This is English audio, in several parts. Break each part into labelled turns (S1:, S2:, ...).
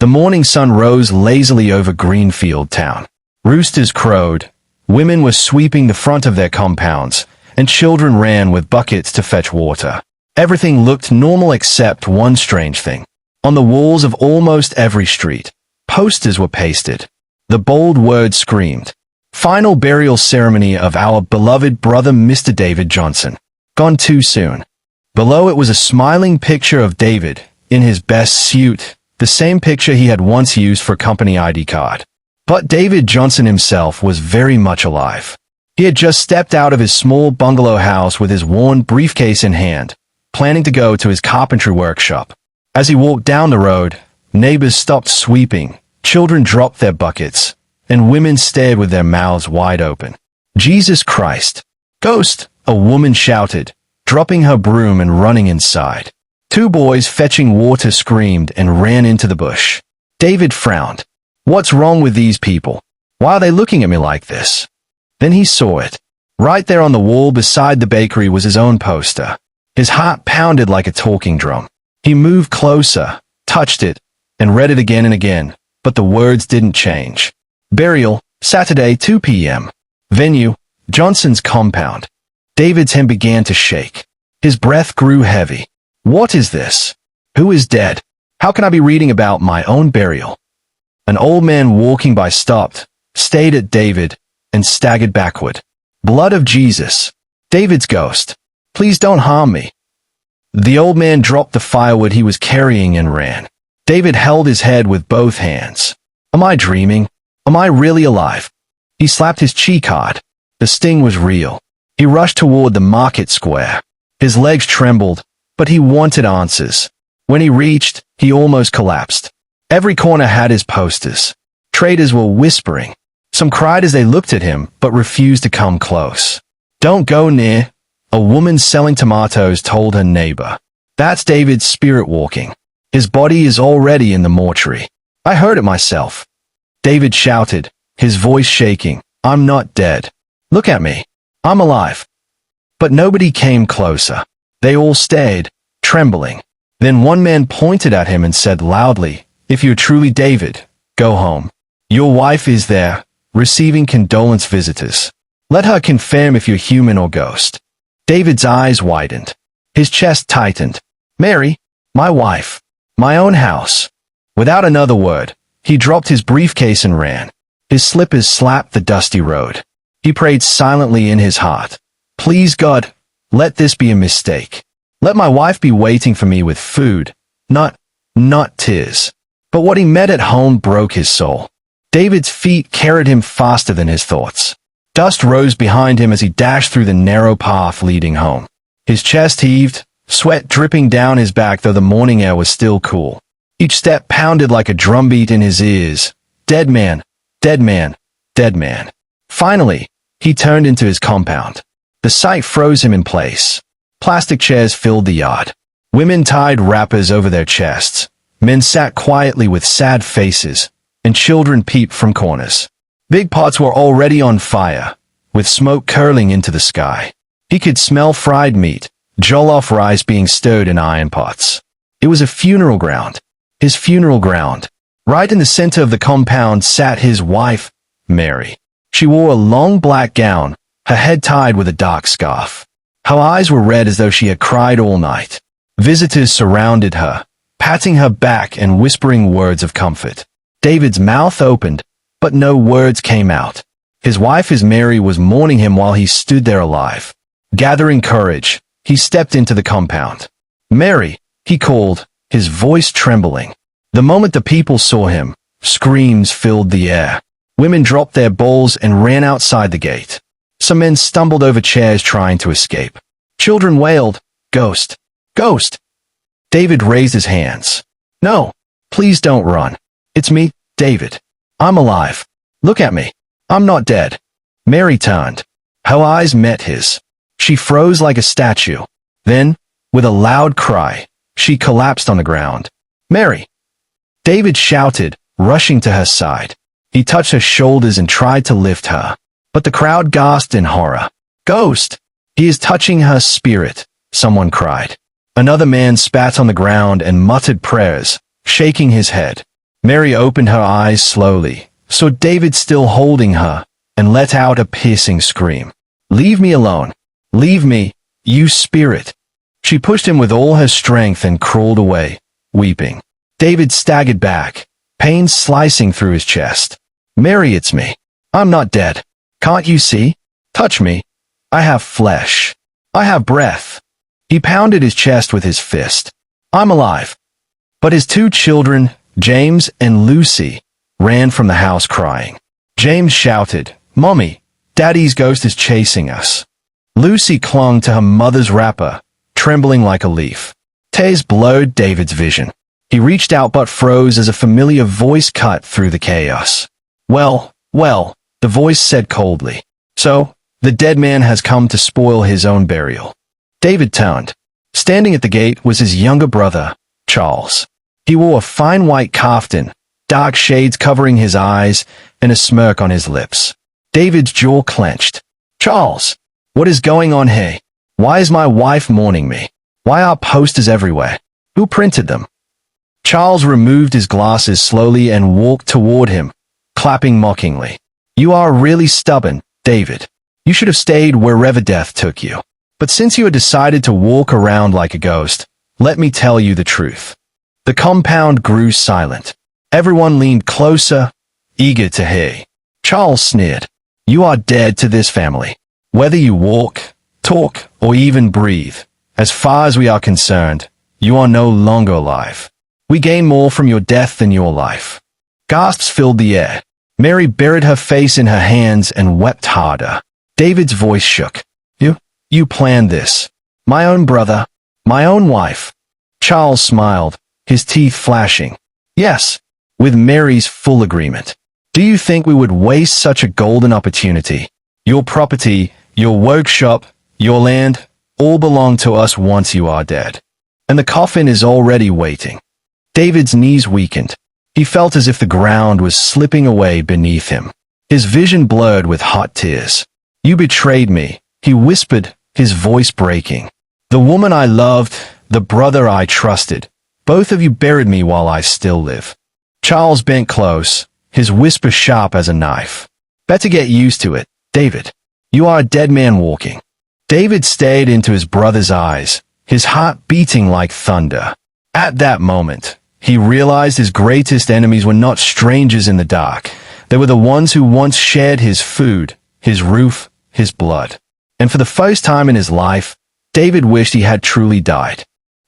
S1: The morning sun rose lazily over Greenfield town. Roosters crowed, women were sweeping the front of their compounds, and children ran with buckets to fetch water. Everything looked normal except one strange thing. On the walls of almost every street, posters were pasted. The bold words screamed, "Final burial ceremony of our beloved brother Mr. David Johnson. Gone too soon." Below it was a smiling picture of David, in his best suit, the same picture he had once used for company ID card. But David Johnson himself was very much alive. He had just stepped out of his small bungalow house with his worn briefcase in hand, planning to go to his carpentry workshop. As he walked down the road, neighbors stopped sweeping, children dropped their buckets, and women stared with their mouths wide open. "Jesus Christ! Ghost!" a woman shouted, dropping her broom and running inside. Two boys fetching water screamed and ran into the bush. David frowned. What's wrong with these people? Why are they looking at me like this? Then he saw it. Right there on the wall beside the bakery was his own poster. His heart pounded like a talking drum. He moved closer, touched it, and read it again and again, but the words didn't change. Burial, Saturday 2 p.m. Venue, Johnson's compound. David's hand began to shake. His breath grew heavy. What is this? Who is dead? How can I be reading about my own burial? An old man walking by stopped, stared at David, and staggered backward. Blood of Jesus. David's ghost. Please don't harm me. The old man dropped the firewood he was carrying and ran. David held his head with both hands. Am I dreaming? Am I really alive? He slapped his cheek hard. The sting was real. He rushed toward the market square. His legs trembled, but he wanted answers. When he reached, he almost collapsed. Every corner had his posters. Traders were whispering. Some cried as they looked at him, but refused to come close. Don't go near, a woman selling tomatoes told her neighbor. That's David's spirit walking. His body is already in the mortuary. I heard it myself. David shouted, his voice shaking. I'm not dead. Look at me. I'm alive. But nobody came closer. They all stared, trembling. Then one man pointed at him and said loudly, If you're truly David, go home. Your wife is there, receiving condolence visitors. Let her confirm if you're human or ghost. David's eyes widened. His chest tightened. Mary, my wife, my own house. Without another word, he dropped his briefcase and ran. His slippers slapped the dusty road. He prayed silently in his heart. Please God, let this be a mistake. Let my wife be waiting for me with food, not tears. But what he met at home broke his soul. David's feet carried him faster than his thoughts. Dust rose behind him as he dashed through the narrow path leading home. His chest heaved, sweat dripping down his back though the morning air was still cool. Each step pounded like a drumbeat in his ears. Dead man, dead man, dead man. Finally, he turned into his compound. The sight froze him in place. Plastic chairs filled the yard. Women tied wrappers over their chests. Men sat quietly with sad faces, and children peeped from corners. Big pots were already on fire, with smoke curling into the sky. He could smell fried meat, jollof rice being stirred in iron pots. It was a funeral ground. His funeral ground. Right in the center of the compound sat his wife, Mary. She wore a long black gown, her head tied with a dark scarf. Her eyes were red as though she had cried all night. Visitors surrounded her, patting her back and whispering words of comfort. David's mouth opened, but no words came out. His wife, as Mary, was mourning him while he stood there alive. Gathering courage, he stepped into the compound. Mary, he called, his voice trembling. The moment the people saw him, screams filled the air. Women dropped their bowls and ran outside the gate. Some men stumbled over chairs trying to escape. Children wailed, Ghost! Ghost! David raised his hands. No, please don't run. It's me, David. I'm alive. Look at me. I'm not dead. Mary turned. Her eyes met his. She froze like a statue. Then, with a loud cry, she collapsed on the ground. Mary! David shouted, rushing to her side. He touched her shoulders and tried to lift her. But the crowd gasped in horror. Ghost! He is touching her spirit, someone cried. Another man spat on the ground and muttered prayers, shaking his head. Mary opened her eyes slowly, saw David still holding her, and let out a piercing scream. "Leave me alone. Leave me, you spirit." She pushed him with all her strength and crawled away, weeping. David staggered back, pain slicing through his chest. "Mary, it's me. I'm not dead. Can't you see? Touch me. I have flesh. I have breath." He pounded his chest with his fist. "I'm alive." But his two children, James and Lucy, ran from the house crying. James shouted, "Mommy, Daddy's ghost is chasing us." Lucy clung to her mother's wrapper, trembling like a leaf. Tears blurred David's vision. He reached out but froze as a familiar voice cut through the chaos. Well, the voice said coldly. "So, the dead man has come to spoil his own burial." David turned. Standing at the gate was his younger brother, Charles. He wore a fine white kaftan, dark shades covering his eyes, and a smirk on his lips. David's jaw clenched. "Charles, what is going on here? Why is my wife mourning me? Why are posters everywhere? Who printed them?" Charles removed his glasses slowly and walked toward him, clapping mockingly. "You are really stubborn, David. You should have stayed wherever death took you. But since you had decided to walk around like a ghost, let me tell you the truth." The compound grew silent. Everyone leaned closer, eager to hear. Charles sneered. "You are dead to this family. Whether you walk, talk, or even breathe, as far as we are concerned, you are no longer alive. We gain more from your death than your life." Gasps filled the air. Mary buried her face in her hands and wept harder. David's voice shook. You planned this. My own brother, my own wife." Charles smiled, his teeth flashing. "Yes, with Mary's full agreement. Do you think we would waste such a golden opportunity? Your property, your workshop, your land, all belong to us once you are dead. And the coffin is already waiting." David's knees weakened. He felt as if the ground was slipping away beneath him. His vision blurred with hot tears. "You betrayed me," he whispered, his voice breaking. "The woman I loved, the brother I trusted, both of you buried me while I still live." Charles bent close, his whisper sharp as a knife. "Better get used to it, David. You are a dead man walking." David stared into his brother's eyes, his heart beating like thunder. At that moment, he realized his greatest enemies were not strangers in the dark. They were the ones who once shared his food, his roof, his blood. And for the first time in his life, David wished he had truly died.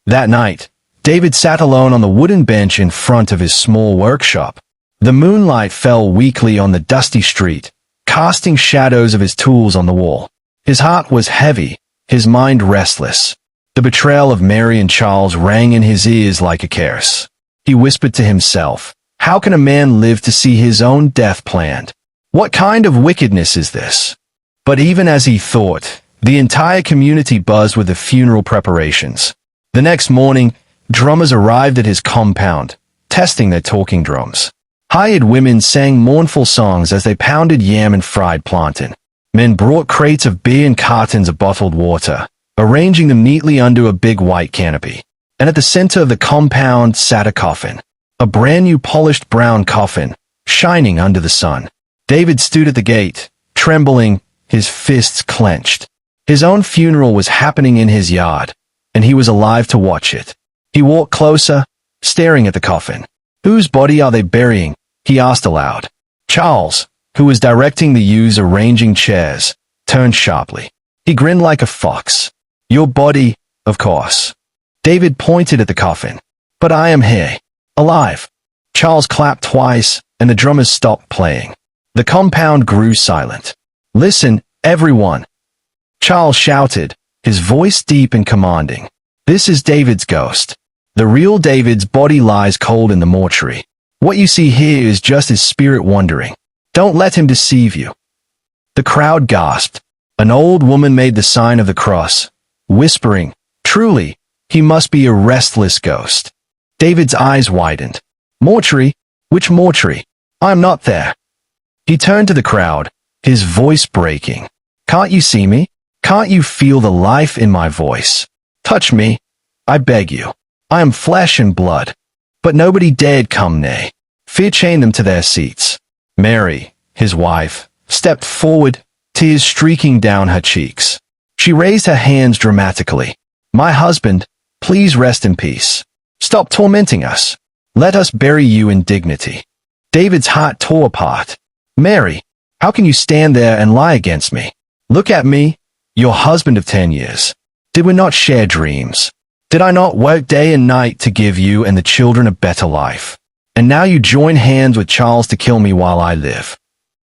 S1: That night, David sat alone on the wooden bench in front of his small workshop. The moonlight fell weakly on the dusty street, casting shadows of his tools on the wall. His heart was heavy, his mind restless. The betrayal of Mary and Charles rang in his ears like a curse. He whispered to himself, "How can a man live to see his own death planned? What kind of wickedness is this?" But even as he thought, the entire community buzzed with the funeral preparations. The next morning, drummers arrived at his compound, testing their talking drums. Hired women sang mournful songs as they pounded yam and fried plantain. Men brought crates of beer and cartons of bottled water, arranging them neatly under a big white canopy. And at the center of the compound sat a coffin. A brand new polished brown coffin, shining under the sun. David stood at the gate, trembling, his fists clenched. His own funeral was happening in his yard, and he was alive to watch it. He walked closer, staring at the coffin. "Whose body are they burying?" he asked aloud. Charles, who was directing the youths arranging chairs, turned sharply. He grinned like a fox. "Your body, of course." David pointed at the coffin. "But I am here, alive." Charles clapped twice, and the drummers stopped playing. The compound grew silent. "Listen, everyone," Charles shouted, his voice deep and commanding. "This is David's ghost. The real David's body lies cold in the mortuary. What you see here is just his spirit wandering. Don't let him deceive you." The crowd gasped. An old woman made the sign of the cross, whispering, "Truly, he must be a restless ghost." David's eyes widened. "Mortuary? Which mortuary? I am not there." He turned to the crowd, his voice breaking. "Can't you see me? Can't you feel the life in my voice? Touch me, I beg you. I am flesh and blood." But nobody dared come near. Fear chained them to their seats. Mary, his wife, stepped forward, tears streaking down her cheeks. She raised her hands dramatically. "My husband, please rest in peace. Stop tormenting us. Let us bury you in dignity." David's heart tore apart. "Mary, how can you stand there and lie against me? Look at me, your husband of 10 years. Did we not share dreams? Did I not work day and night to give you and the children a better life? And now you join hands with Charles to kill me while I live."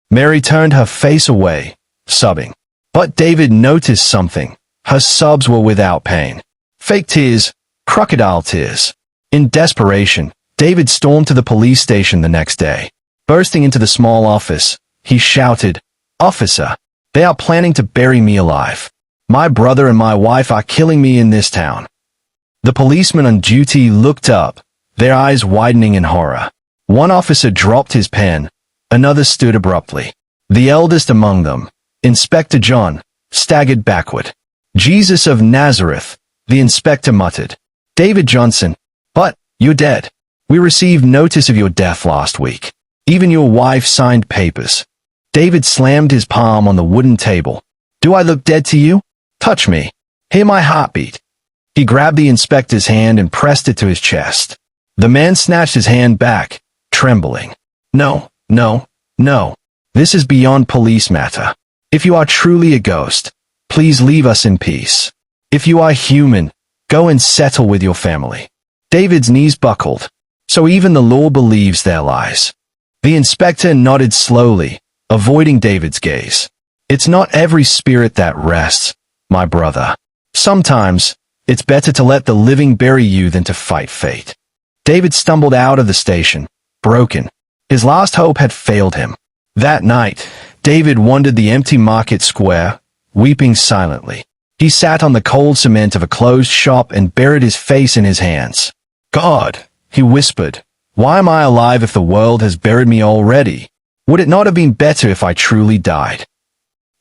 S1: Mary turned her face away, sobbing. But David noticed something. Her sobs were without pain. Fake tears, crocodile tears. In desperation, David stormed to the police station the next day. Bursting into the small office, he shouted, "Officer, they are planning to bury me alive. My brother and my wife are killing me in this town." The policeman on duty looked up, their eyes widening in horror. One officer dropped his pen, another stood abruptly. The eldest among them, Inspector John, staggered backward. "Jesus of Nazareth," the inspector muttered. "David Johnson, but you're dead. We received notice of your death last week. Even your wife signed papers." David slammed his palm on the wooden table. "Do I look dead to you? Touch me. Hear my heartbeat." He grabbed the inspector's hand and pressed it to his chest. The man snatched his hand back, trembling. "No, no, no. This is beyond police matter. If you are truly a ghost, please leave us in peace. If you are human, go and settle with your family." David's knees buckled. "So even the law believes their lies." The inspector nodded slowly, avoiding David's gaze. "It's not every spirit that rests, my brother. Sometimes, it's better to let the living bury you than to fight fate." David stumbled out of the station, broken. His last hope had failed him. That night, David wandered the empty market square, weeping silently. He sat on the cold cement of a closed shop and buried his face in his hands. "God," he whispered, "why am I alive if the world has buried me already? Would it not have been better if I truly died?"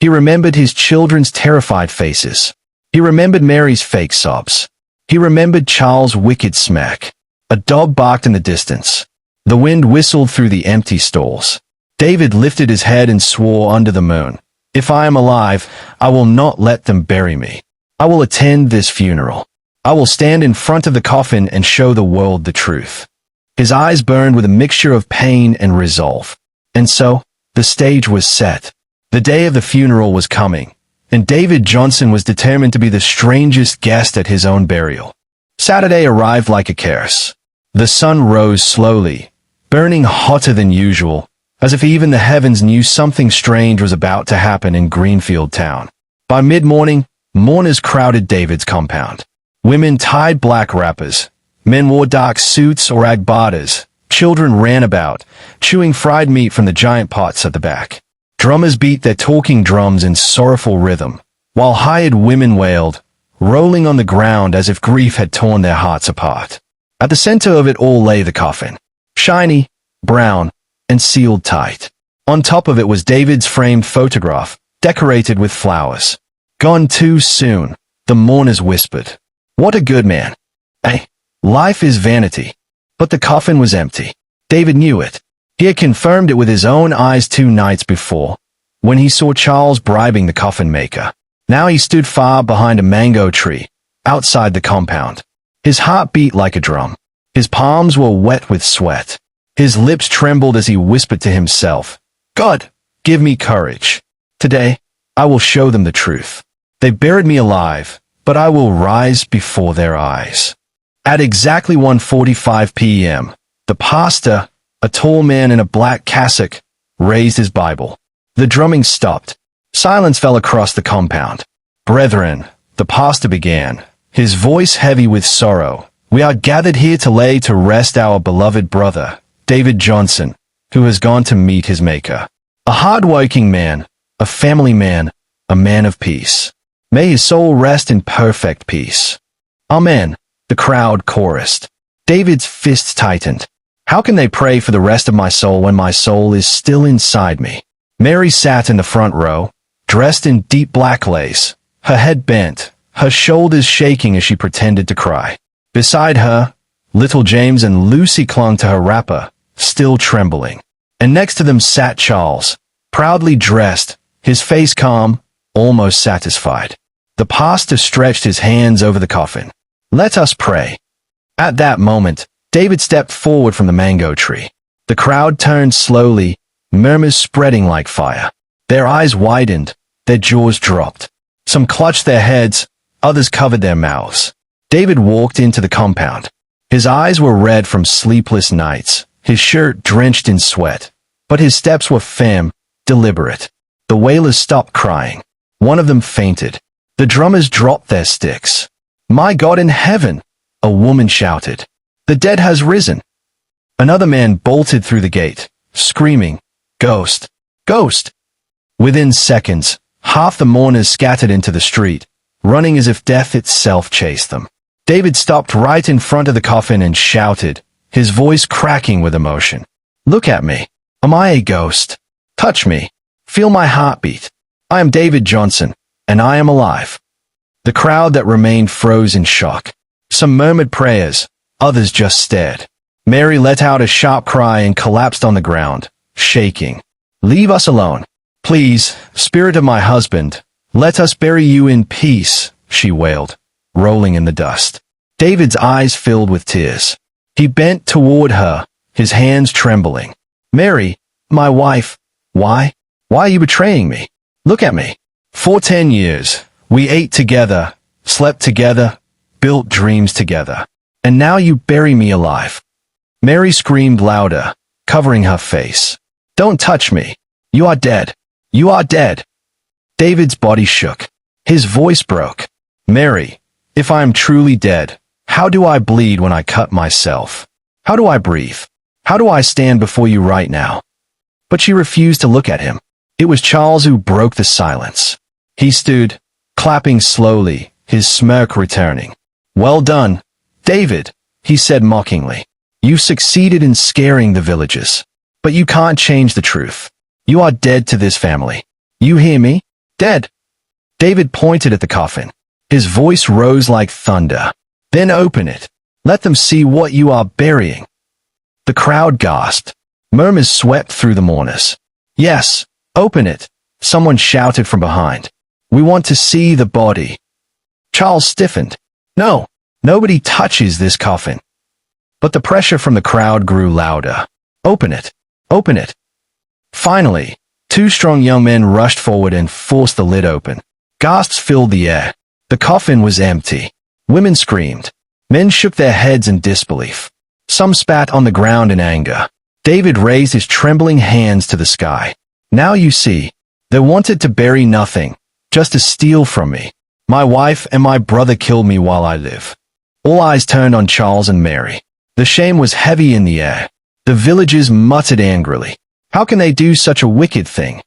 S1: He remembered his children's terrified faces. He remembered Mary's fake sobs. He remembered Charles' wicked smack. A dog barked in the distance. The wind whistled through the empty stalls. David lifted his head and swore under the moon, "If I am alive, I will not let them bury me. I will attend this funeral. I will stand in front of the coffin and show the world the truth." His eyes burned with a mixture of pain and resolve. And so, the stage was set. The day of the funeral was coming, and David Johnson was determined to be the strangest guest at his own burial. Saturday arrived like a curse. The sun rose slowly, burning hotter than usual, as if even the heavens knew something strange was about to happen in Greenfield Town. By mid-morning, mourners crowded David's compound. Women tied black wrappers, men wore dark suits or agbatas, children ran about, chewing fried meat from the giant pots at the back. Drummers beat their talking drums in sorrowful rhythm, while hired women wailed, rolling on the ground as if grief had torn their hearts apart. At the center of it all lay the coffin, shiny, brown, and sealed tight. On top of it was David's framed photograph, decorated with flowers. "Gone too soon," the mourners whispered. "What a good man. Life is vanity." But the coffin was empty. David knew it. He had confirmed it with his own eyes 2 nights before, when he saw Charles bribing the coffin maker. Now he stood far behind a mango tree, outside the compound. His heart beat like a drum. His palms were wet with sweat. His lips trembled as he whispered to himself, "God, give me courage. Today, I will show them the truth. They buried me alive, but I will rise before their eyes." At exactly 1:45 p.m., the pastor, a tall man in a black cassock, raised his Bible. The drumming stopped. Silence fell across the compound. "Brethren," the pastor began, his voice heavy with sorrow, "we are gathered here to lay to rest our beloved brother, David Johnson, who has gone to meet his Maker. A hard-working man, a family man, a man of peace. May his soul rest in perfect peace." "Amen," the crowd chorused. David's fists tightened. "How can they pray for the rest of my soul when my soul is still inside me?" Mary sat in the front row, dressed in deep black lace, her head bent, her shoulders shaking as she pretended to cry. Beside her, little James and Lucy clung to her wrapper, still trembling. And next to them sat Charles, proudly dressed, his face calm, almost satisfied. The pastor stretched his hands over the coffin. "Let us pray." At that moment, David stepped forward from the mango tree. The crowd turned slowly, murmurs spreading like fire. Their eyes widened, their jaws dropped. Some clutched their heads, others covered their mouths. David walked into the compound. His eyes were red from sleepless nights, his shirt drenched in sweat. But his steps were firm, deliberate. The wailers stopped crying. One of them fainted. The drummers dropped their sticks. "My God in heaven!" a woman shouted. "The dead has risen." Another man bolted through the gate, screaming, "Ghost! Ghost!" Within seconds, half the mourners scattered into the street, running as if death itself chased them. David stopped right in front of the coffin and shouted, his voice cracking with emotion. "Look at me. Am I a ghost? Touch me. Feel my heartbeat. I am David Johnson, and I am alive." The crowd that remained froze in shock. Some murmured prayers, others just stared. Mary let out a sharp cry and collapsed on the ground, shaking. "Leave us alone. Please, spirit of my husband, let us bury you in peace," she wailed, rolling in the dust. David's eyes filled with tears. He bent toward her, his hands trembling. "Mary, my wife, why are you betraying me? Look at me. For 10 years, we ate together, slept together, built dreams together. And now you bury me alive." Mary screamed louder, covering her face. "Don't touch me. You are dead. You are dead." David's body shook. His voice broke. "Mary, if I am truly dead, how do I bleed when I cut myself? How do I breathe? How do I stand before you right now?" But she refused to look at him. It was Charles who broke the silence. He stood, clapping slowly, his smirk returning. "Well done, David," he said mockingly. "You succeeded in scaring the villagers. But you can't change the truth. You are dead to this family. You hear me? Dead." David pointed at the coffin. His voice rose like thunder. "Then open it. Let them see what you are burying." The crowd gasped. Murmurs swept through the mourners. "Yes, open it," someone shouted from behind. "We want to see the body." Charles stiffened. "No, nobody touches this coffin." But the pressure from the crowd grew louder. "Open it. Open it." Finally, two strong young men rushed forward and forced the lid open. Gasps filled the air. The coffin was empty. Women screamed. Men shook their heads in disbelief. Some spat on the ground in anger. David raised his trembling hands to the sky. "Now you see, they wanted to bury nothing, just to steal from me. My wife and my brother killed me while I live." All eyes turned on Charles and Mary. The shame was heavy in the air. The villagers muttered angrily. How can they do such a wicked thing?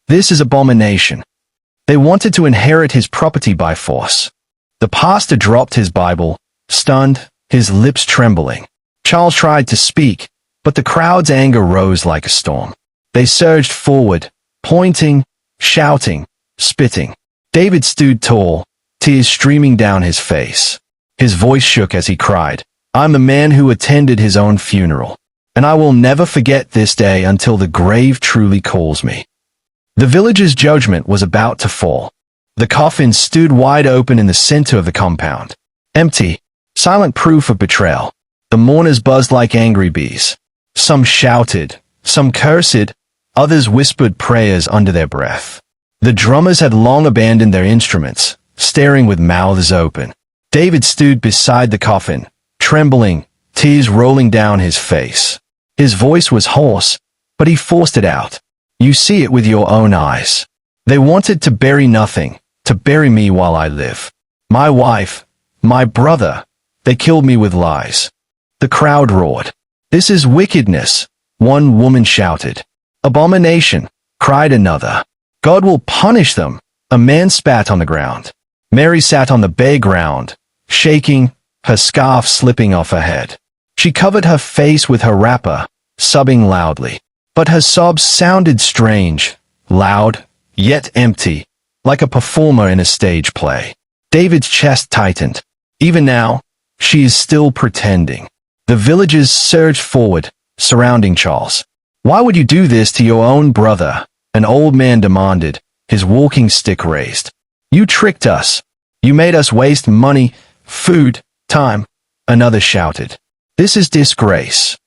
S1: This is abomination. They wanted to inherit his property by force. The pastor dropped his Bible, stunned, his lips trembling. Charles tried to speak, but the crowd's anger rose like a storm. They surged forward, pointing, shouting, spitting. David stood tall, tears streaming down his face. His voice shook as he cried, "I'm the man who attended his own funeral, and I will never forget this day until the grave truly calls me." The village's judgment was about to fall. The coffin stood wide open in the center of the compound. Empty, silent proof of betrayal. The mourners buzzed like angry bees. Some shouted, some cursed, others whispered prayers under their breath. The drummers had long abandoned their instruments, staring with mouths open. David stood beside the coffin, trembling, tears rolling down his face. His voice was hoarse, but he forced it out. "You see it with your own eyes. They wanted to bury nothing, to bury me while I live. My wife, my brother, they killed me with lies." The crowd roared. "This is wickedness," one woman shouted. "Abomination," cried another. "God will punish them," a man spat on the ground. Mary sat on the bare ground, shaking, her scarf slipping off her head. She covered her face with her wrapper, sobbing loudly. But her sobs sounded strange, loud, yet empty, like a performer in a stage play. David's chest tightened. Even now, she is still pretending. The villagers surged forward, surrounding Charles. "Why would you do this to your own brother?" an old man demanded, his walking stick raised. "You tricked us. You made us waste money, food, time," another shouted. "This is disgrace."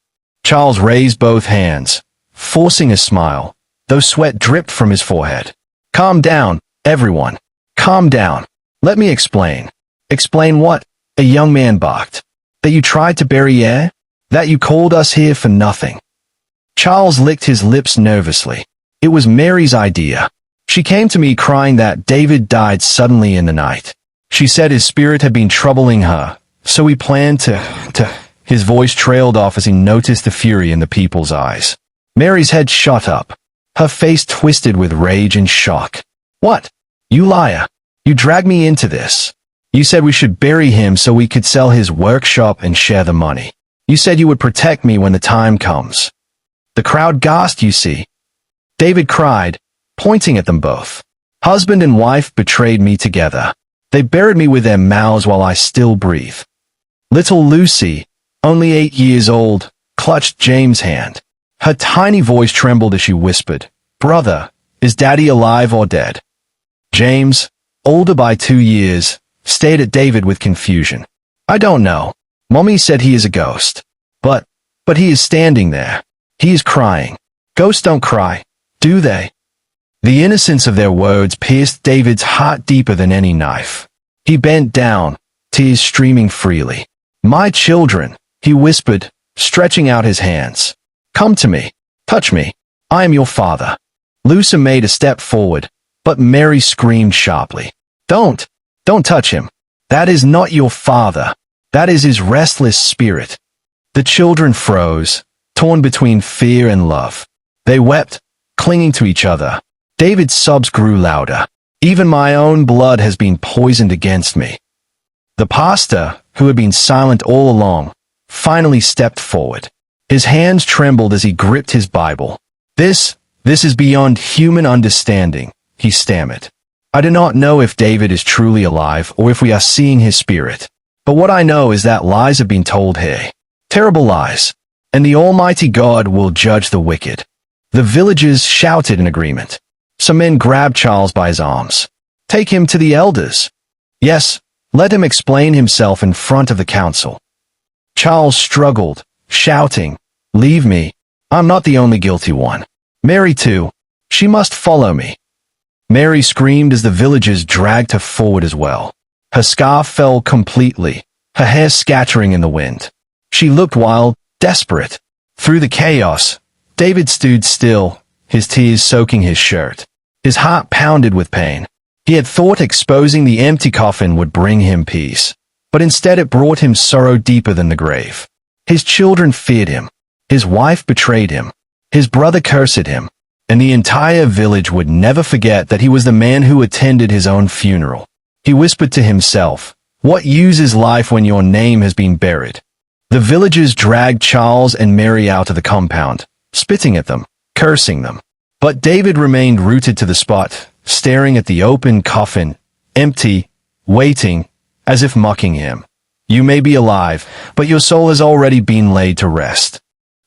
S1: Charles raised both hands, forcing a smile, though sweat dripped from his forehead. "Calm down, everyone. Calm down. Let me explain." "Explain what?" a young man barked. "That you tried to bury Air? That you called us here for nothing?" Charles licked his lips nervously. "It was Mary's idea. She came to me crying that David died suddenly in the night. She said his spirit had been troubling her, so we planned to... His voice trailed off as he noticed the fury in the people's eyes. Mary's head shot up, her face twisted with rage and shock. "What? You liar. You dragged me into this. You said we should bury him so we could sell his workshop and share the money. You said you would protect me when the time comes." The crowd gasped, "You see," David cried, pointing at them both. "Husband and wife betrayed me together. They buried me with their mouths while I still breathe." Little Lucy, only 8 years old, clutched James' hand. Her tiny voice trembled as she whispered, "Brother, is Daddy alive or dead?" James, older by 2 years, stared at David with confusion. "I don't know. Mommy said he is a ghost. But he is standing there. He is crying." "Ghosts don't cry, do they?" The innocence of their words pierced David's heart deeper than any knife. He bent down, tears streaming freely. "My children," he whispered, stretching out his hands. "Come to me. Touch me. I am your father." Lucy made a step forward, but Mary screamed sharply. Don't touch him. That is not your father. That is his restless spirit." The children froze, torn between fear and love. They wept, clinging to each other. David's sobs grew louder. "Even my own blood has been poisoned against me." The pastor, who had been silent all along, finally stepped forward. His hands trembled as he gripped his Bible. This is beyond human understanding," he stammered. "I do not know if David is truly alive or if we are seeing his spirit. But what I know is that lies have been told here. Terrible lies. And the Almighty God will judge the wicked." The villagers shouted in agreement. Some men grabbed Charles by his arms. "Take him to the elders." "Yes, let him explain himself in front of the council." Charles struggled, shouting, "Leave me. I'm not the only guilty one. Mary too. She must follow me." Mary screamed as the villagers dragged her forward as well. Her scarf fell completely, her hair scattering in the wind. She looked wild, desperate. Through the chaos, David stood still, his tears soaking his shirt. His heart pounded with pain. He had thought exposing the empty coffin would bring him peace, but instead it brought him sorrow deeper than the grave. His children feared him. His wife betrayed him. His brother cursed him. And the entire village would never forget that he was the man who attended his own funeral. He whispered to himself, "What use is life when your name has been buried?" The villagers dragged Charles and Mary out of the compound, spitting at them, cursing them. But David remained rooted to the spot, staring at the open coffin, empty, waiting, as if mocking him. "You may be alive, but your soul has already been laid to rest."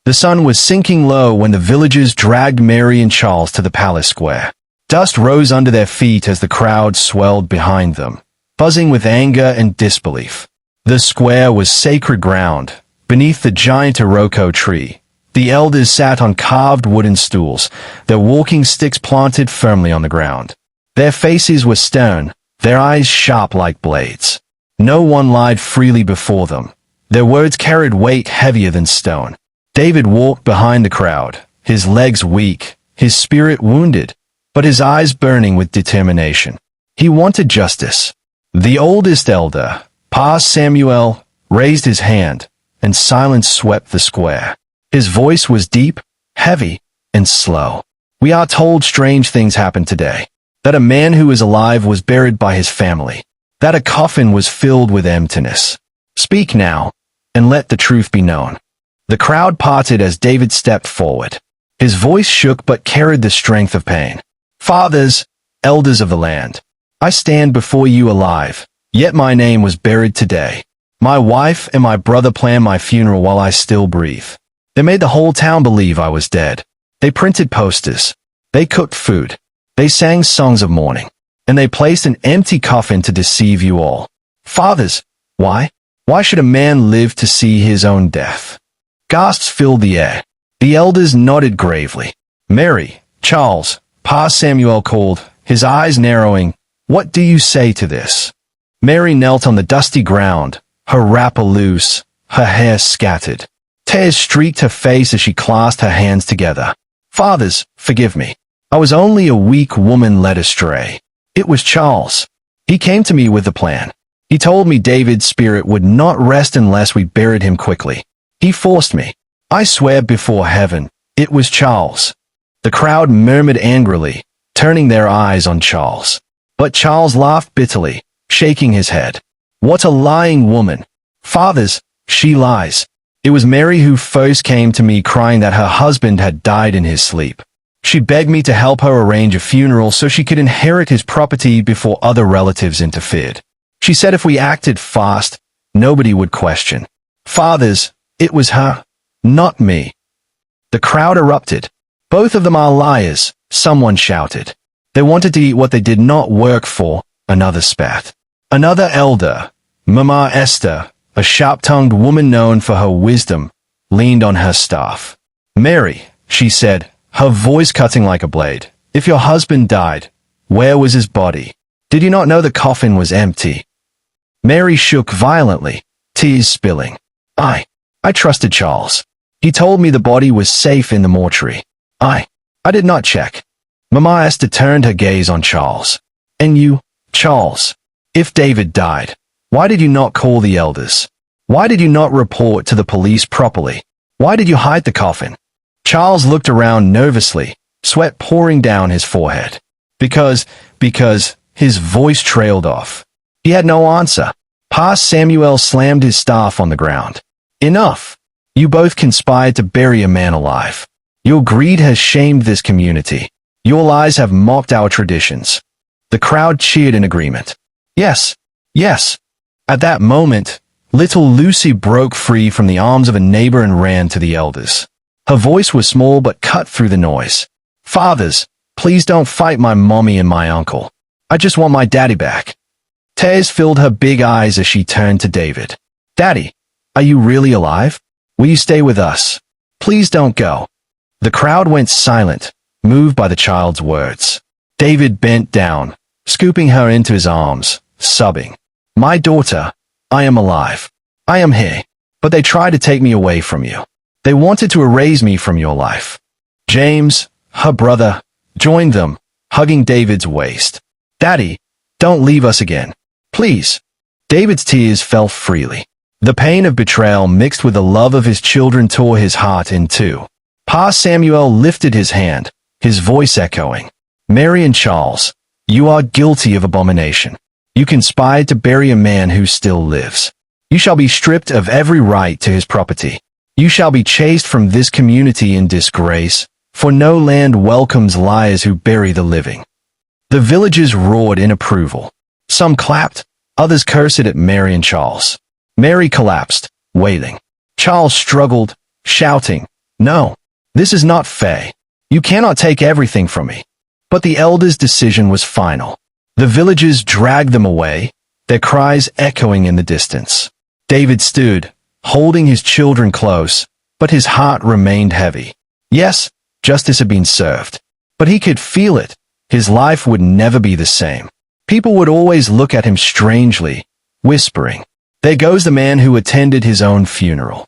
S1: The sun was sinking low when the villagers dragged Mary and Charles to the palace square. Dust rose under their feet as the crowd swelled behind them, buzzing with anger and disbelief. The square was sacred ground. Beneath the giant Iroko tree, the elders sat on carved wooden stools, their walking sticks planted firmly on the ground. Their faces were stern, their eyes sharp like blades. No one lied freely before them. Their words carried weight heavier than stone. David walked behind the crowd, his legs weak, his spirit wounded, but his eyes burning with determination. He wanted justice. The oldest elder, Pa Samuel, raised his hand, and silence swept the square. His voice was deep, heavy, and slow. "We are told strange things happened today. That a man who is alive was buried by his family. That a coffin was filled with emptiness. Speak now, and let the truth be known." The crowd parted as David stepped forward. His voice shook but carried the strength of pain. "Fathers, elders of the land, I stand before you alive, yet my name was buried today. My wife and my brother plan my funeral while I still breathe. They made the whole town believe I was dead. They printed posters. They cooked food. They sang songs of mourning. And they placed an empty coffin to deceive you all. Fathers, why? Why should a man live to see his own death? Gasps filled the air. The elders nodded gravely. Mary, Charles, Pa Samuel called, his eyes narrowing. What do you say to this? Mary knelt on the dusty ground, her wrapper loose, her hair scattered. Tears streaked her face as she clasped her hands together. Fathers, forgive me. I was only a weak woman led astray. It was Charles. He came to me with the plan. He told me David's spirit would not rest unless we buried him quickly. He forced me. I swear before heaven, it was Charles. The crowd murmured angrily, turning their eyes on Charles. But Charles laughed bitterly, shaking his head. What a lying woman. Fathers, she lies. It was Mary who first came to me crying that her husband had died in his sleep. She begged me to help her arrange a funeral so she could inherit his property before other relatives interfered. She said if we acted fast, nobody would question. Fathers, it was her, not me. The crowd erupted. Both of them are liars, someone shouted. They wanted to eat what they did not work for, another spat. Another elder, Mama Esther, a sharp-tongued woman known for her wisdom, leaned on her staff. Mary, she said, her voice cutting like a blade, if your husband died, where was his body? Did you not know the coffin was empty? Mary shook violently, tears spilling. I trusted Charles. He told me the body was safe in the mortuary. I did not check. Mama Esther turned her gaze on Charles. And you, Charles, if David died, why did you not call the elders? Why did you not report to the police properly? Why did you hide the coffin? Charles looked around nervously, sweat pouring down his forehead. Because his voice trailed off. He had no answer. Pa Samuel slammed his staff on the ground. Enough! You both conspired to bury a man alive. Your greed has shamed this community. Your lies have mocked our traditions. The crowd cheered in agreement. Yes, yes. At that moment, little Lucy broke free from the arms of a neighbor and ran to the elders. Her voice was small but cut through the noise. Fathers, please don't fight my mommy and my uncle. I just want my daddy back. Tears filled her big eyes as she turned to David. Daddy, are you really alive? Will you stay with us? Please don't go. The crowd went silent, moved by the child's words. David bent down, scooping her into his arms, sobbing. My daughter, I am alive. I am here. But they tried to take me away from you. They wanted to erase me from your life. James, her brother, joined them, hugging David's waist. Daddy, don't leave us again. Please. David's tears fell freely. The pain of betrayal mixed with the love of his children tore his heart in two. Pa Samuel lifted his hand, his voice echoing. Mary and Charles, you are guilty of abomination. You conspired to bury a man who still lives. You shall be stripped of every right to his property. You shall be chased from this community in disgrace, for no land welcomes liars who bury the living. The villagers roared in approval. Some clapped, others cursed at Mary and Charles. Mary collapsed, wailing. Charles struggled, shouting, No, this is not fair. You cannot take everything from me. But the elders' decision was final. The villagers dragged them away, their cries echoing in the distance. David stood, holding his children close, but his heart remained heavy. Yes, justice had been served. But he could feel it. His life would never be the same. People would always look at him strangely, whispering, There goes the man who attended his own funeral.